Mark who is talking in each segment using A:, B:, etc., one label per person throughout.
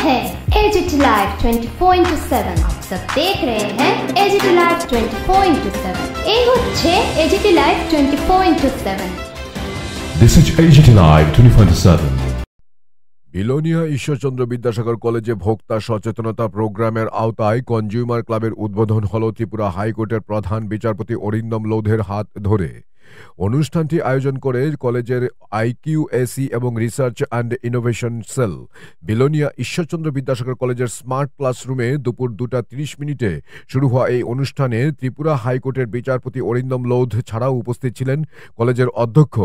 A: है AGT Live 24/7। आप सब देख रहे हैं AGT Live 24/7। এই হচ্ছে AGT Live 24/7।
B: This is AGT Live 24/7। Belonia Ishwarchandra Vidyasagar কলেজে ভোক্তা সচেতনতা প্রোগ্রামের আওতায় কনজিউমার ক্লাবের উদ্বোধন হল ত্রিপুরা হাইকোর্টের প্রধান বিচারপতি অরিন্দম লোধের হাত ধরে। অনুষ্ঠানটি আয়োজন করে কলেজের IQAC এবং research and innovation cell Belonia Ishwarchandra Vidyasagar কলেজের স্মার্ট ক্লাসরুমে দুপুর 2:30 শুরু হওয়া এই অনুষ্ঠানে ত্রিপুরা হাইকোর্টের বিচারপতি অরিন্দম লোধ ছাড়াও উপস্থিত ছিলেন কলেজের অধ্যক্ষ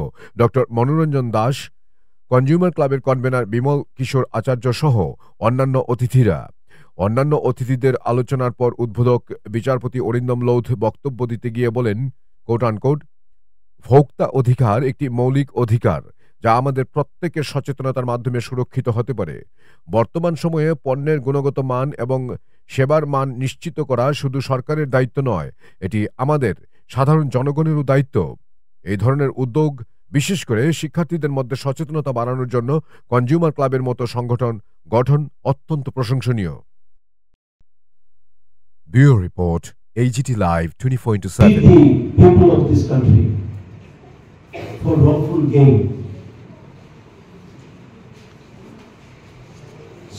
B: ডক্টর মনোরঞ্জন দাস, কনজিউমার ক্লাবের কনভেনার বিমল কিশোর আচার্য সহ অন্যান্য অতিথিরা। অন্যান্য অতিথিদের আলোচনার পর উদ্বোধক বিচারপতি অরিন্দম লোধ বক্তব্য দিতে গিয়ে বলেন, কোট আনকোট, ভোক্তা অধিকার একটি মৌলিক অধিকার যা আমাদের প্রত্যেকের সচেতনতার মাধ্যমে সুরক্ষিত হতে পারে। বর্তমান সময়ে পণ্যের গুণগত মান এবং সেবার মান নিশ্চিত করা শুধু সরকারের দায়িত্ব নয়, এটি আমাদের সাধারণ জনগণেরও দায়িত্ব। এই ধরনের উদ্যোগ বিশেষ করে শিক্ষার্থীদের মধ্যে সচেতনতা বাড়ানোর জন্য কনজিউমার ক্লাবের মতো সংগঠন গঠন অত্যন্ত প্রশংসনীয়। Bureau report, AGT Live 24/7।
C: People of this country for wrongful gain.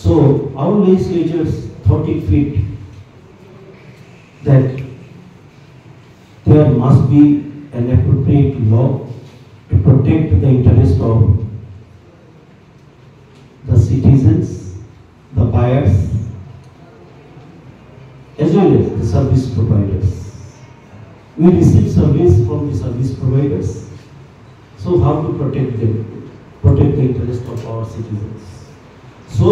C: So our legislators thought it fit that there must be an appropriate law to protect the interest of the citizens, the buyers, as well as the service providers. We receive service from the service providers, so how to protect them, protect the interest of our citizens. So,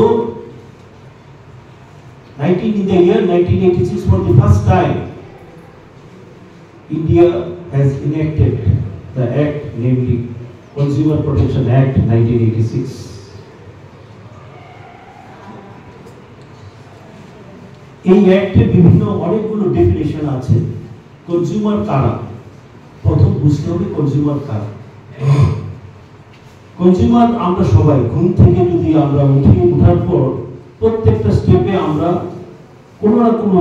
C: in the year 1986, for the first time, India has enacted the Act, namely Consumer Protection Act 1986. এই অ্যাক্টে বিভিন্ন অনেকগুলো definition আছে। Consumer কারা, প্রথম বুঝতে হবে consumer কারা। Consumer আমরা সবাই ঘুম থেকে যদি আমরা ওঠার পর প্রত্যেকটা স্টেপে আমরা কোনো না কোনো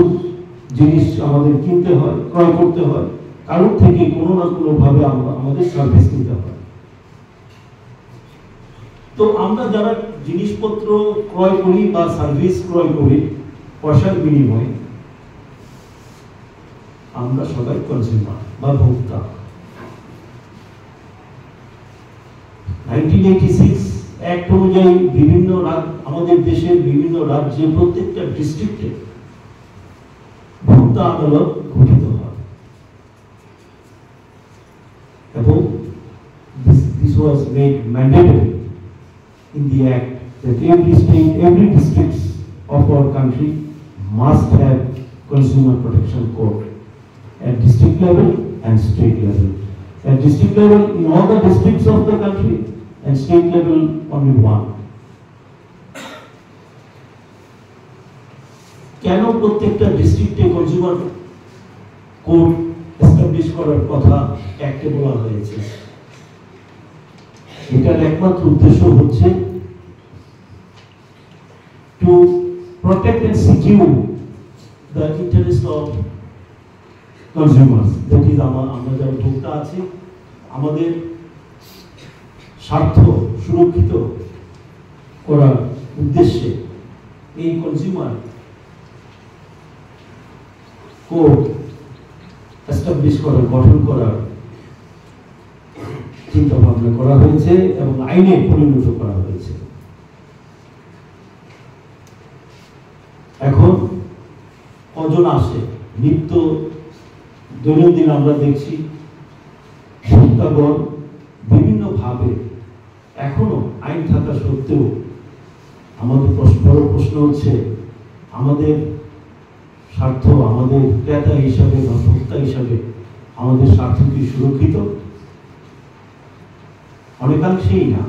C: জিনিস আমাদের কিনতে হয়, ক্রয় করতে হয়, কারোর থেকে কোনো না কোনো ভাবে আমাদের সার্ভিস কিনতে হয়। তো আমরা যারা জিনিসপত্র ক্রয় করি বা সার্ভিস ক্রয় করি পয়সার বিনিময়ে, আমরা সবাই কনজিউমার বা ভোক্তা। 1986 অ্যাক্ট অনুযায়ী বিভিন্ন আমাদের দেশের বিভিন্ন রাজ্যে প্রত্যেকটা ডিস্ট্রিক্টে ভোক্তা আদালত গঠিত হয় এবং this was made mandatory in the act that every state, every district of our country must have consumer protection court at district level and state level. At district level in all the districts of the country, and state level only one. কেন প্রত্যেকটা ডিস্ট্রিক্টে consumer court establish করার কথা অ্যাক্টে বলা হয়েছে? এটার একমাত্র উদ্দেশ্য হচ্ছে to protect and secure the interest of consumers, that is আমরা যারা ভোক্তা আছি, আমাদের স্বার্থ সুরক্ষিত করার উদ্দেশ্যে এই কনজিউমার কোর্ট এস্টাবলিশ করার, গঠন করার চিন্তা ভাবনা করা হয়েছে এবং আইনে পরিণত করা হয়েছে। এখন কজন আসে নিত্য দৈনন্দিন আমরা দেখছি ভোক্তাগণ বিভিন্ন ভাবে এখনো আইন থাকা সত্ত্বেও আমাদের বড় প্রশ্ন হচ্ছে আমাদের স্বার্থ, আমাদের ক্রেতা হিসাবে বা ভোক্তা হিসাবে আমাদের স্বার্থ কি সুরক্ষিত? অনেকাংশেই না,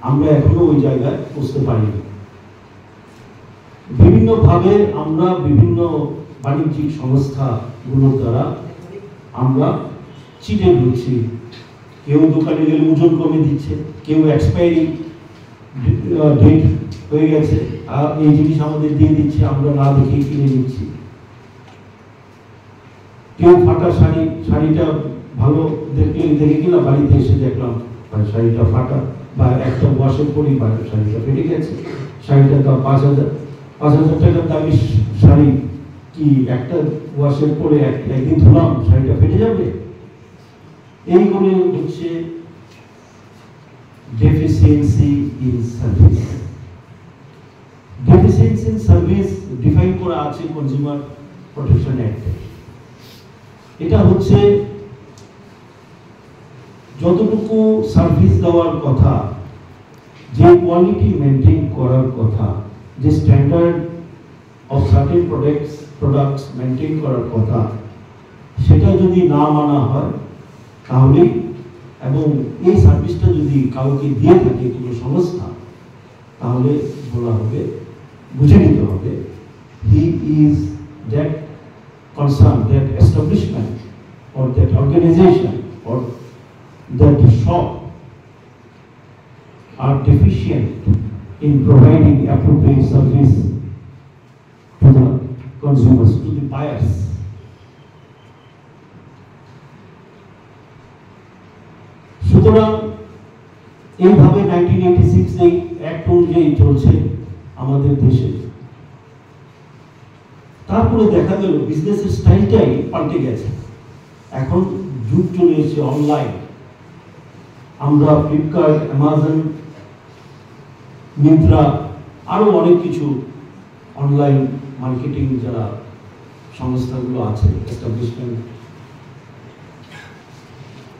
C: আমরা এখনো ওই জায়গায় পৌঁছতে পারিনি। বিভিন্ন ভাবে আমরা বিভিন্ন বাণিজ্যিক সংস্থাগুলোর দ্বারা আমরা চিটে ঢুকছি। কেউ দোকানে গেলে ওজন কমে দিচ্ছে, কেউ এক্সপায়ারি ডেট হয়ে গেছে, এই জিনিস আমাদের দিয়ে দিচ্ছে, আমরা না দেখে কিনে নিচ্ছি। কেউ ফাটা শাড়িটা ভালো দেখে কিনা বাড়িতে এসে দেখলাম শাড়িটা ফাটা, বা একটা ওয়াশের পরেই শাড়িটা ফেটে গেছে, শাড়িটার দাম 5,000 টাকার দামি শাড়ি কি একটা ওয়াশের পরে একদিন ধুলাম শাড়িটা ফেটে যাবে? এইগুলো হচ্ছে deficiency in service. Deficiency in service define করা আছে কনজিউমার প্রোটেকশন অ্যাক্টে। এটা হচ্ছে যতটুকু সার্ভিস দেওয়ার কথা, যে কোয়ালিটি মেনটেন করার কথা, যে standard of certain products maintain করার কথা, সেটা যদি না মানা হয় তাহলে, এবং এই সার্ভিসটা যদি কাউকে দিয়ে থাকে কোনো সংস্থা, তাহলে বলা হবে, বুঝে নিতে হবে, he is that concern, that establishment or that organization or that shop are deficient in providing appropriate service to the consumers, to the buyers. সুতরাং এইভাবে 1986 এই অ্যাক্ট অনুযায়ী চলছে আমাদের দেশে। তারপরে দেখা গেল বিজনেসের স্টাইলটাই পাল্টে গেছে। এখন যুগ চলে এসেছে অনলাইন। আমরা ফ্লিপকার্ট, অ্যামাজন, মিন্ত্রা, আরো অনেক কিছু অনলাইন মার্কেটিং যারা সংস্থাগুলো আছে, এস্টাবলিশমেন্ট,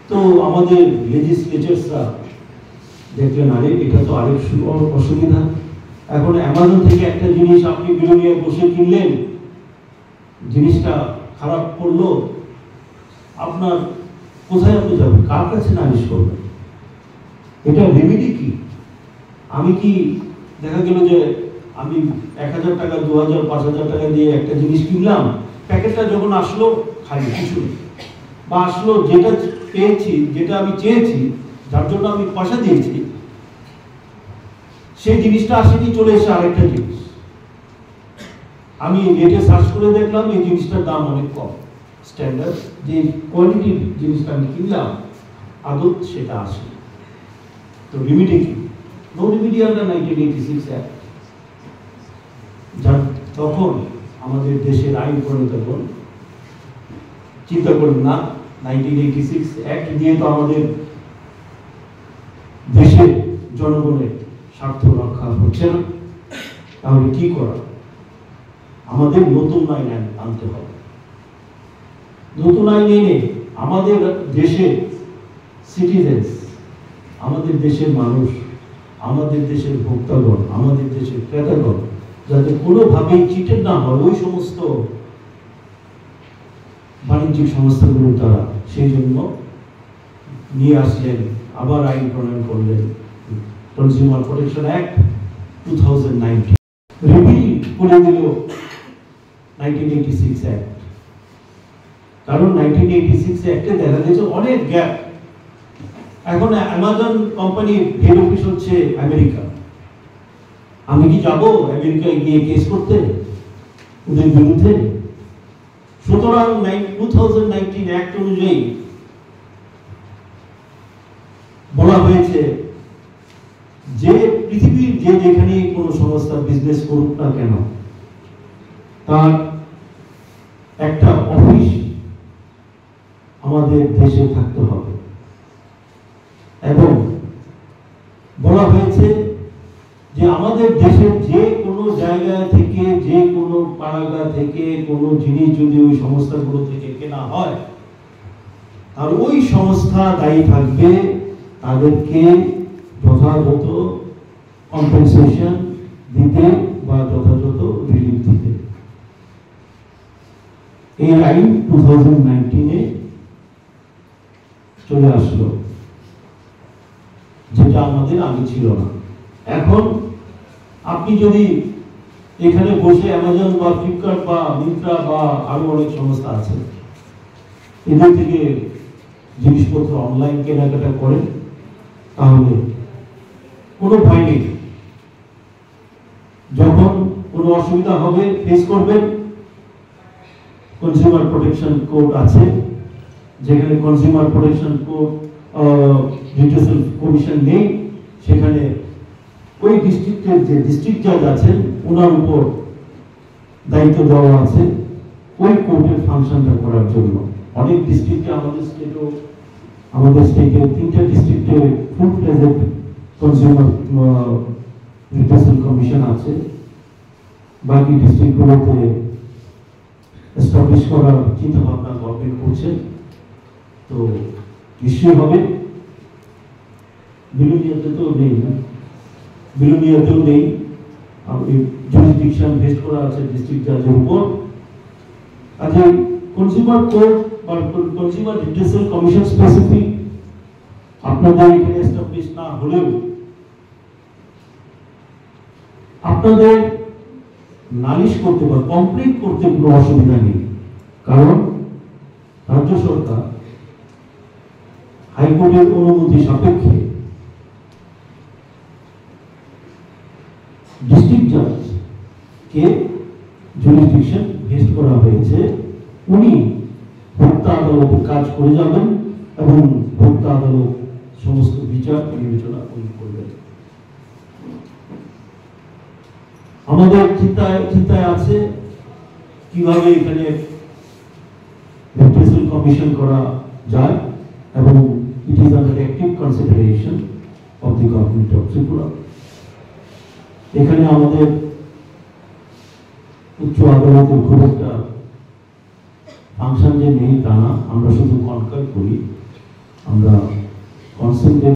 C: তো আমাদের লেজিসলেচারসরা দেখলেন আরে এটা তো আরেক অসুবিধা। এখন অ্যামাজন থেকে একটা জিনিস আপনি বিলোনিয়া বসে কিনলেন, জিনিসটা খারাপ করলো, আপনার কোথায় আপনি যাবেন, কার কাছে নালিশ করবেন? এটা রেমেডি কি? আমি কি দেখা গেল যে আমি 1,000 টাকা, 2,000, 5,000 টাকা দিয়ে একটা জিনিস কিনলাম, প্যাকেটটা যখন আসলো খালি কিছু, বা আসলো যেটা পেয়েছি, যেটা আমি চেয়েছি, যার জন্য আমি পয়সা দিয়েছি, সেই জিনিসটা আসেনি, চলে এসে আরেকটা জিনিস। আমি নেটে সার্চ করে দেখলাম এই জিনিসটার দাম অনেক কম, স্ট্যান্ডার্ড যে কোয়ালিটির জিনিসটা আমি কিনলাম আদৌ সেটা আসে। তো রেমেডি কি? No remedy under 1986 act. যার তখন আমাদের দেশের আইন প্রণেতাগণ চিন্তা করলেন না, 1986 অ্যাক্ট দিয়ে তো আমাদের দেশের জনগণের স্বার্থ রক্ষা হচ্ছে না, তাহলে কি করা? আমাদের নতুন আইন আনতে হবে। নতুন আইন এনে আমাদের দেশের সিটিজেন্স, আমাদের দেশের মানুষ, আমাদের দেশের ভোক্তাগণ, আমাদের দেশের ক্রেতাগণ যাতে কোনোভাবেই চিটেড না হয় ওই সমস্ত বাণিজ্যিক সংস্থাগুলোর দ্বারা, সেই জন্য নিয়ে আসলেন, আবার আইন প্রণয়ন করলেন কনজিউমার প্রোটেকশন অ্যাক্ট 2019, রিপিল করে দিল 1986 অ্যাক্ট। কারণ 1986 অ্যাক্টে দেখা গেছে অনেক গ্যাপ। এখন অ্যামাজন কোম্পানির হেড অফিস হচ্ছে আমেরিকা। আমি কি যাব আমেরিকায় গিয়ে কেস করতে ওদের বিরুদ্ধে? সুতরাং 2019 অ্যাক্ট অনুযায়ী বলা হয়েছে যে পৃথিবীর যে যেখানে কোনো সংস্থা বিজনেস করুক না কেন, তার একটা অফিস আমাদের দেশে থাকতে হবে। এবং বলা হয়েছে যে আমাদের দেশের যে কোনো জায়গা থেকে, যে কোনো পাড়াগা থেকে কোনো জিনিস যদি ওই সংস্থাগুলো থেকে কেনা হয়, আর ওই সংস্থা দায়ী থাকবে তাদেরকে যথাযথ কম্পেনসেশন দিতে বা যথাযথ রিলিফ দিতে। এই আইন 2019-এ চলে আসলো, যেটা আমাদের আগে ছিল না। এখন আপনি যদি এখানে বসে অ্যামাজন বা ফ্লিপকার্ট বা মিন্ত্রা বা আরো অনেক সংস্থা আছে, এদের থেকে জিনিসপত্র অনলাইন কেনাকাটা করেন, তাহলে কোনো ভয় নেই, কোনো অসুবিধা হবে ফেস করবেন, কনজিউমার প্রোটেকশন কোড আছে, যেখানে consumer protection code retail commission নেই, সেখানে ওই ডিস্ট্রিক্টের যে ডিস্ট্রিক্ট জাজ আছেন ওনার উপর দায়িত্ব দেওয়া আছে ওই কোর্টের ফাংশনটা করার জন্য। অনেক ডিস্ট্রিক্টে আমাদের স্টেটে 3টা ডিস্ট্রিক্টে full fledged consumer retail commission আছে, বাকি ডিস্ট্রিক্টগুলোতে এস্টাবলিশ করার চিন্তা ভাবনা গভর্নমেন্ট করছে। তো নিশ্চয়ই হবে। বিলোনিয়াতেও নেই, বিলোনিয়াতেও নেই, জুরিসডিকশন ভেস্ট করা আছে ডিস্ট্রিক্ট জাজের উপর। আজকে কনজিউমার কোর্ট বা কনজিউমার রিটেল কমিশন স্পেসিফিক আপনাদের এখানে এস্টাবলিশ না হলেও আপনাদের নালিশ করতে বা কমপ্লেন করতে কোনো অসুবিধা নেই, কারণ রাজ্য সরকার হাইকোর্টের অনুমতি সাপেক্ষে ডিস্ট্রিক্ট জাজকে জুরিসডিকশন ভেস্ট করা হয়েছে। উনি ভোক্তা আদালতে কাজ করে যাবেন এবং ভোক্তা আদালত সমস্ত বিচার বিবেচনা করবেন। আমাদের চিন্তায় আছে কিভাবে এখানে রিটেল কমিশন করা যায় এবং it is under active consideration of the government of Tripura. এখানে আমাদের উচ্চ আদালতের খুব একটা ফাংশন যে নেই তা না, আমরা শুধু কনকার করি, আমরা কনসেন্ট